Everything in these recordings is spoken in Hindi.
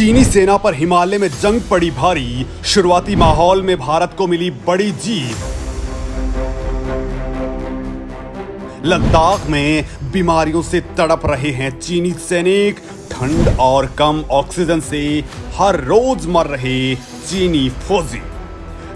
चीनी सेना पर हिमालय में जंग पड़ी भारी। शुरुआती माहौल में भारत को मिली बड़ी जीत। लद्दाख में बीमारियों से तड़प रहे हैं चीनी सैनिक। ठंड और कम ऑक्सीजन से हर रोज मर रहे चीनी फौजी।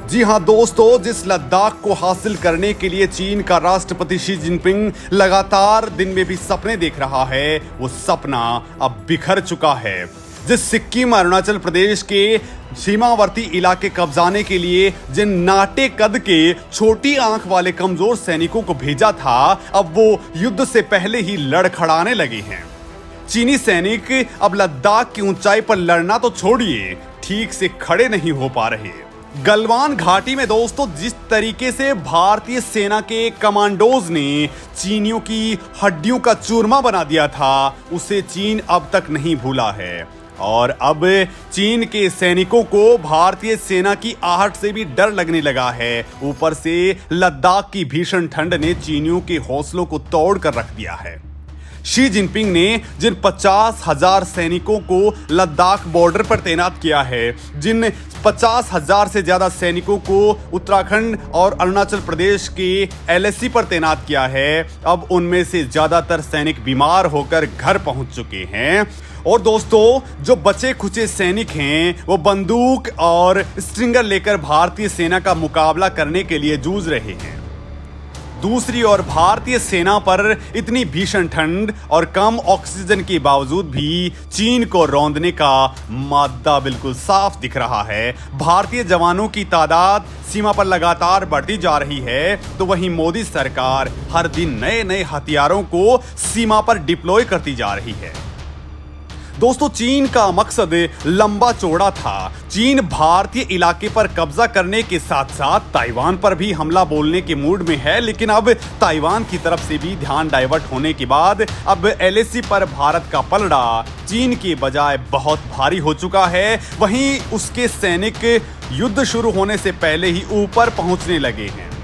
जी हां दोस्तों, जिस लद्दाख को हासिल करने के लिए चीन का राष्ट्रपति शी जिनपिंग लगातार दिन में भी सपने देख रहा है, वो सपना अब बिखर चुका है। जिस सिक्किम अरुणाचल प्रदेश के सीमावर्ती इलाके कब्जाने के लिए जिन नाटे कद के छोटी आंख वाले कमजोर सैनिकों को भेजा था, अब वो युद्ध से पहले ही लड़खड़ाने लगे हैं। चीनी सैनिक अब लद्दाख की ऊंचाई पर लड़ना तो छोड़िए, ठीक से खड़े नहीं हो पा रहे। गलवान घाटी में दोस्तों जिस तरीके से भारतीय सेना के कमांडोज ने चीनियों की हड्डियों का चूरमा बना दिया था, उसे चीन अब तक नहीं भूला है। और अब चीन के सैनिकों को भारतीय सेना की आहट से भी डर लगने लगा है। ऊपर से लद्दाख की भीषण ठंड ने चीनियों के हौसलों को तोड़ कर रख दिया है। शी जिनपिंग ने जिन 50,000 सैनिकों को लद्दाख बॉर्डर पर तैनात किया है, जिन 50,000 से ज्यादा सैनिकों को उत्तराखंड और अरुणाचल प्रदेश के LAC पर तैनात किया है, अब उनमें से ज्यादातर सैनिक बीमार होकर घर पहुंच चुके हैं। और दोस्तों जो बचे खुचे सैनिक हैं, वो बंदूक और स्ट्रिंगर लेकर भारतीय सेना का मुकाबला करने के लिए जूझ रहे हैं। दूसरी ओर भारतीय सेना पर इतनी भीषण ठंड और कम ऑक्सीजन के बावजूद भी चीन को रौंदने का मादा बिल्कुल साफ दिख रहा है। भारतीय जवानों की तादाद सीमा पर लगातार बढ़ती जा रही है, तो वहीं मोदी सरकार हर दिन नए नए हथियारों को सीमा पर डिप्लॉय करती जा रही है। दोस्तों चीन का मकसद लंबा चौड़ा था। चीन भारतीय इलाके पर कब्जा करने के साथ साथ ताइवान पर भी हमला बोलने के मूड में है, लेकिन अब ताइवान की तरफ से भी ध्यान डाइवर्ट होने के बाद अब LAC पर भारत का पलड़ा चीन के बजाय बहुत भारी हो चुका है। वहीं उसके सैनिक युद्ध शुरू होने से पहले ही ऊपर पहुंचने लगे हैं।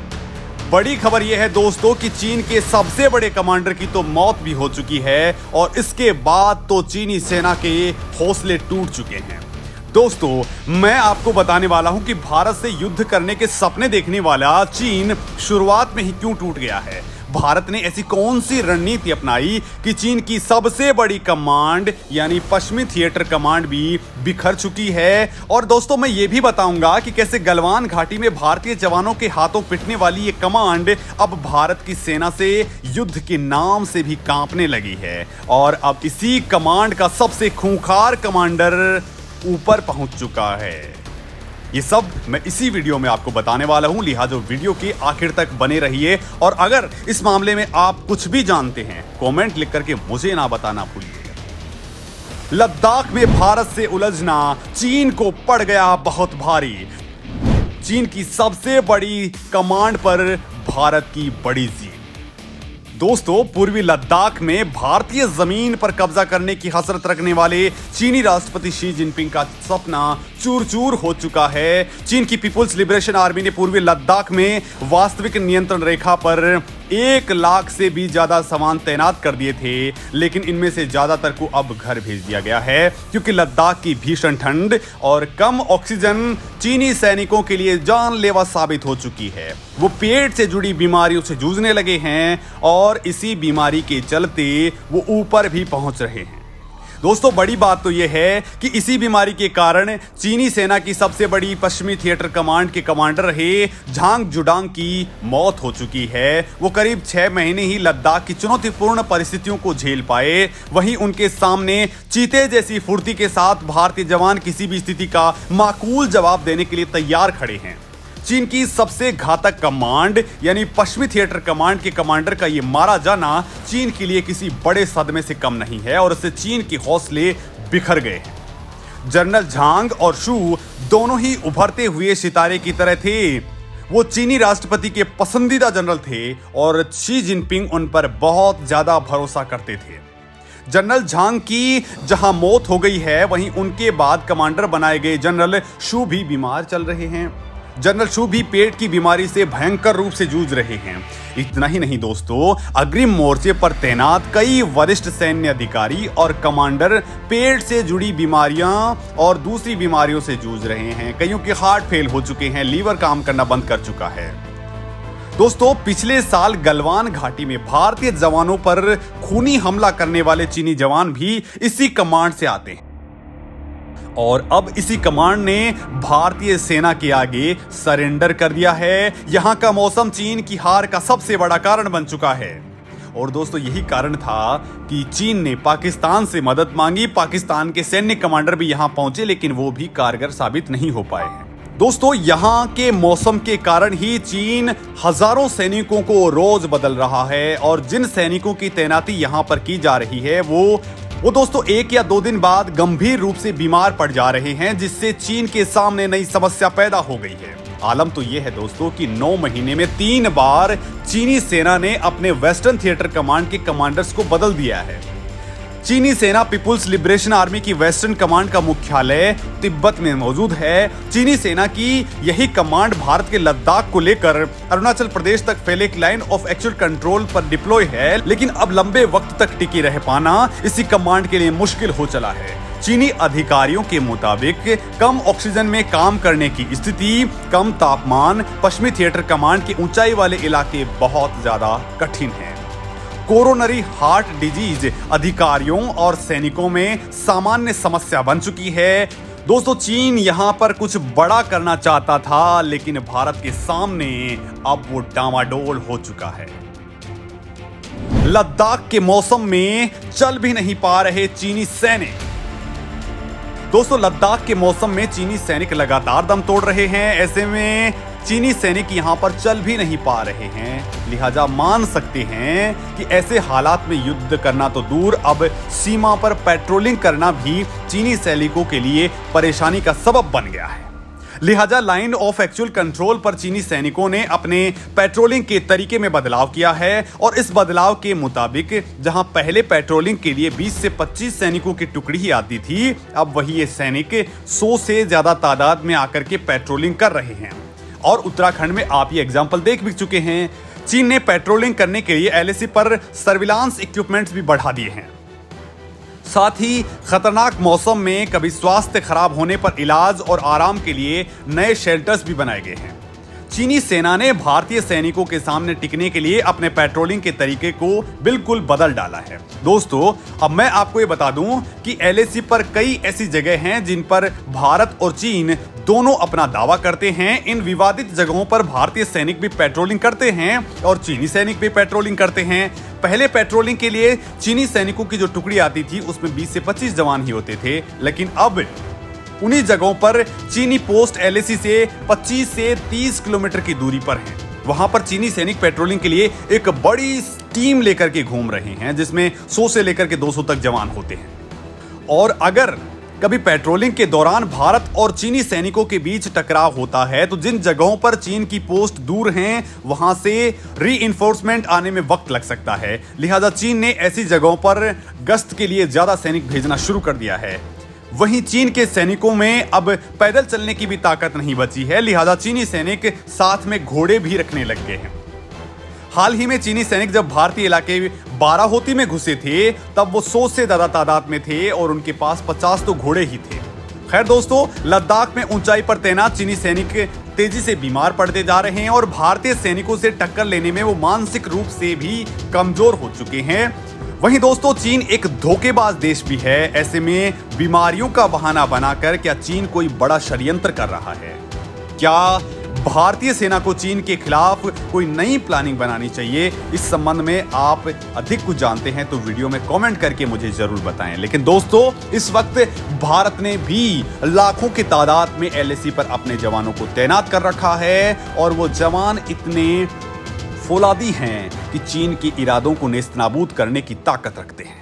बड़ी खबर यह है दोस्तों कि चीन के सबसे बड़े कमांडर की तो मौत भी हो चुकी है और इसके बाद तो चीनी सेना के हौसले टूट चुके हैं। दोस्तों मैं आपको बताने वाला हूं कि भारत से युद्ध करने के सपने देखने वाला चीन शुरुआत में ही क्यों टूट गया है। भारत ने ऐसी कौन सी रणनीति अपनाई कि चीन की सबसे बड़ी कमांड यानी पश्चिमी थिएटर कमांड भी बिखर चुकी है। और दोस्तों मैं ये भी बताऊंगा कि कैसे गलवान घाटी में भारतीय जवानों के हाथों पिटने वाली ये कमांड अब भारत की सेना से युद्ध के नाम से भी कांपने लगी है। और अब इसी कमांड का सबसे खूंखार कमांडर ऊपर पहुंच चुका है। ये सब मैं इसी वीडियो में आपको बताने वाला हूं, लिहाजा वीडियो के आखिर तक बने रहिए। और अगर इस मामले में आप कुछ भी जानते हैं, कमेंट लिख करके मुझे ना बताना भूलिएगा। लद्दाख में भारत से उलझना चीन को पड़ गया बहुत भारी। चीन की सबसे बड़ी कमांड पर भारत की बड़ी जीत। दोस्तों पूर्वी लद्दाख में भारतीय जमीन पर कब्जा करने की हसरत रखने वाले चीनी राष्ट्रपति शी जिनपिंग का सपना चूर चूर हो चुका है। चीन की पीपुल्स लिबरेशन आर्मी ने पूर्वी लद्दाख में वास्तविक नियंत्रण रेखा पर 1 लाख से भी ज्यादा जवान तैनात कर दिए थे, लेकिन इनमें से ज्यादातर को अब घर भेज दिया गया है, क्योंकि लद्दाख की भीषण ठंड और कम ऑक्सीजन चीनी सैनिकों के लिए जानलेवा साबित हो चुकी है। वो पेट से जुड़ी बीमारियों से जूझने लगे हैं और इसी बीमारी के चलते वो ऊपर भी पहुंच रहे हैं। दोस्तों बड़ी बात तो यह है कि इसी बीमारी के कारण चीनी सेना की सबसे बड़ी पश्चिमी थिएटर कमांड के कमांडर रहे झांग जुडांग की मौत हो चुकी है। वो करीब 6 महीने ही लद्दाख की चुनौतीपूर्ण परिस्थितियों को झेल पाए। वहीं उनके सामने चीते जैसी फुर्ती के साथ भारतीय जवान किसी भी स्थिति का माकूल जवाब देने के लिए तैयार खड़े हैं। चीन की सबसे घातक कमांड यानी पश्चिमी थिएटर कमांड के कमांडर का यह मारा जाना चीन के लिए किसी बड़े सदमे से कम नहीं है और इससे चीन के हौसले बिखर गए हैं। जनरल झांग और शू दोनों ही उभरते हुए सितारे की तरह थे। वो चीनी राष्ट्रपति के पसंदीदा जनरल थे और शी जिनपिंग उन पर बहुत ज्यादा भरोसा करते थे। जनरल झांग की जहां मौत हो गई है, वहीं उनके बाद कमांडर बनाए गए जनरल शू भी बीमार चल रहे हैं। जनरल शू भी पेट की बीमारी से भयंकर रूप से जूझ रहे हैं। इतना ही नहीं दोस्तों, अग्रिम मोर्चे पर तैनात कई वरिष्ठ सैन्य अधिकारी और कमांडर पेट से जुड़ी बीमारियां और दूसरी बीमारियों से जूझ रहे हैं। कईयों के हार्ट फेल हो चुके हैं, लीवर काम करना बंद कर चुका है। दोस्तों, पिछले साल गलवान घाटी में भारतीय जवानों पर खूनी हमला करने वाले चीनी जवान भी इसी कमांड से आते हैं और अब इसी कमांड ने भारतीय सेना के आगे सरेंडर कर दिया है। यहां का मौसम चीन की हार का सबसे बड़ा कारण बन चुका है। और दोस्तों, यही कारण था कि चीन ने पाकिस्तान से मदद मांगी। पाकिस्तान के सैन्य कमांडर भी यहां पहुंचे, लेकिन वो भी कारगर साबित नहीं हो पाए हैं। दोस्तों, यहां के मौसम के कारण ही चीन हजारों सैनिकों को रोज बदल रहा है और जिन सैनिकों की तैनाती यहां पर की जा रही है वो दोस्तों 1 या 2 दिन बाद गंभीर रूप से बीमार पड़ जा रहे हैं, जिससे चीन के सामने नई समस्या पैदा हो गई है। आलम तो यह है दोस्तों कि 9 महीने में 3 बार चीनी सेना ने अपने वेस्टर्न थिएटर कमांड के कमांडर्स को बदल दिया है। चीनी सेना पीपुल्स लिबरेशन आर्मी की वेस्टर्न कमांड का मुख्यालय तिब्बत में मौजूद है। चीनी सेना की यही कमांड भारत के लद्दाख को लेकर अरुणाचल प्रदेश तक फैले एक लाइन ऑफ एक्चुअल कंट्रोल पर डिप्लॉय है, लेकिन अब लंबे वक्त तक टिकी रह पाना इसी कमांड के लिए मुश्किल हो चला है। चीनी अधिकारियों के मुताबिक कम ऑक्सीजन में काम करने की स्थिति, कम तापमान, पश्चिमी थिएटर कमांड के ऊंचाई वाले इलाके बहुत ज्यादा कठिन है। कोरोनरी हार्ट डिजीज अधिकारियों और सैनिकों में सामान्य समस्या बन चुकी है। दोस्तों, चीन यहां पर कुछ बड़ा करना चाहता था, लेकिन भारत के सामने अब वो डामाडोल हो चुका है। लद्दाख के मौसम में चल भी नहीं पा रहे चीनी सैनिक। दोस्तों, लद्दाख के मौसम में चीनी सैनिक लगातार दम तोड़ रहे हैं। ऐसे में चीनी सैनिक यहां पर चल भी नहीं पा रहे हैं, लिहाजा मान सकते हैं कि ऐसे हालात में युद्ध करना तो दूर, अब सीमा पर पेट्रोलिंग करना भी चीनी सैनिकों के लिए परेशानी का सबब बन गया है। लिहाजा लाइन ऑफ एक्चुअल कंट्रोल पर चीनी सैनिकों ने अपने पेट्रोलिंग के तरीके में बदलाव किया है और इस बदलाव के मुताबिक जहां पहले पेट्रोलिंग के लिए 20 से 25 सैनिकों की टुकड़ी ही आती थी, अब वही ये सैनिक 100 से ज्यादा तादाद में आकर के पेट्रोलिंग कर रहे हैं। और उत्तराखंड में आप ये एग्जाम्पल देख भी चुके हैं। चीन ने पेट्रोलिंग करने के लिए एलएसी पर सर्विलांस इक्विपमेंट्स भी बढ़ा दिए हैं। साथ ही खतरनाक मौसम में कभी स्वास्थ्य खराब होने पर इलाज और आराम के लिए नए शेल्टर्स भी बनाए गए हैं। चीनी सेना ने भारतीय सैनिकों के सामने टिकने के लिए अपने पेट्रोलिंग के तरीके को बिल्कुल बदल डाला है। दोस्तों, अब मैं आपको ये बता दूं कि एलएसी पर कई ऐसी जगह हैं जिन पर भारत और चीन दोनों अपना दावा करते हैं। इन विवादित जगहों पर भारतीय सैनिक भी पेट्रोलिंग करते हैं और चीनी सैनिक भी पेट्रोलिंग करते हैं। पहले पेट्रोलिंग के लिए चीनी सैनिकों की जो टुकड़ी आती थी उसमें 20 से 25 जवान ही होते थे, लेकिन अब उन्हीं जगहों पर चीनी पोस्ट एलएसी से 25 से 30 किलोमीटर की दूरी पर हैं। वहां पर चीनी सैनिक पेट्रोलिंग के लिए एक बड़ी टीम लेकर के घूम रहे हैं, जिसमें 100 से लेकर के 200 तक जवान होते हैं। और अगर कभी पेट्रोलिंग के दौरान भारत और चीनी सैनिकों के बीच टकराव होता है तो जिन जगहों पर चीन की पोस्ट दूर हैं, वहां से रीइंफोर्समेंट आने में वक्त लग सकता है। लिहाजा चीन ने ऐसी जगहों पर गश्त के लिए ज्यादा सैनिक भेजना शुरू कर दिया है। वहीं चीन के सैनिकों में अब पैदल चलने की भी ताकत नहीं बची है, लिहाजा चीनी सैनिक साथ में घोड़े भी रखने लग गए हैं। हाल ही में चीनी सैनिक जब भारतीय इलाके बाराहोती में घुसे थे, तब वो 100 से ज्यादा तादाद में थे और उनके पास 50 तो घोड़े ही थे। खैर दोस्तों, लद्दाख में ऊंचाई पर तैनात चीनी सैनिक तेजी से बीमार पड़ते जा रहे हैं और भारतीय सैनिकों से टक्कर लेने में वो मानसिक रूप से भी कमजोर हो चुके हैं। वहीं दोस्तों, चीन एक धोखेबाज देश भी है। ऐसे में बीमारियों का बहाना बनाकर क्या चीन कोई बड़ा षड्यंत्र कर रहा है? क्या भारतीय सेना को चीन के खिलाफ कोई नई प्लानिंग बनानी चाहिए? इस संबंध में आप अधिक कुछ जानते हैं तो वीडियो में कमेंट करके मुझे जरूर बताएं। लेकिन दोस्तों, इस वक्त भारत ने भी लाखों की तादाद में एलएसी पर अपने जवानों को तैनात कर रखा है और वो जवान इतने फौलादी हैं कि चीन के इरादों को नेस्तनाबूद करने की ताकत रखते हैं।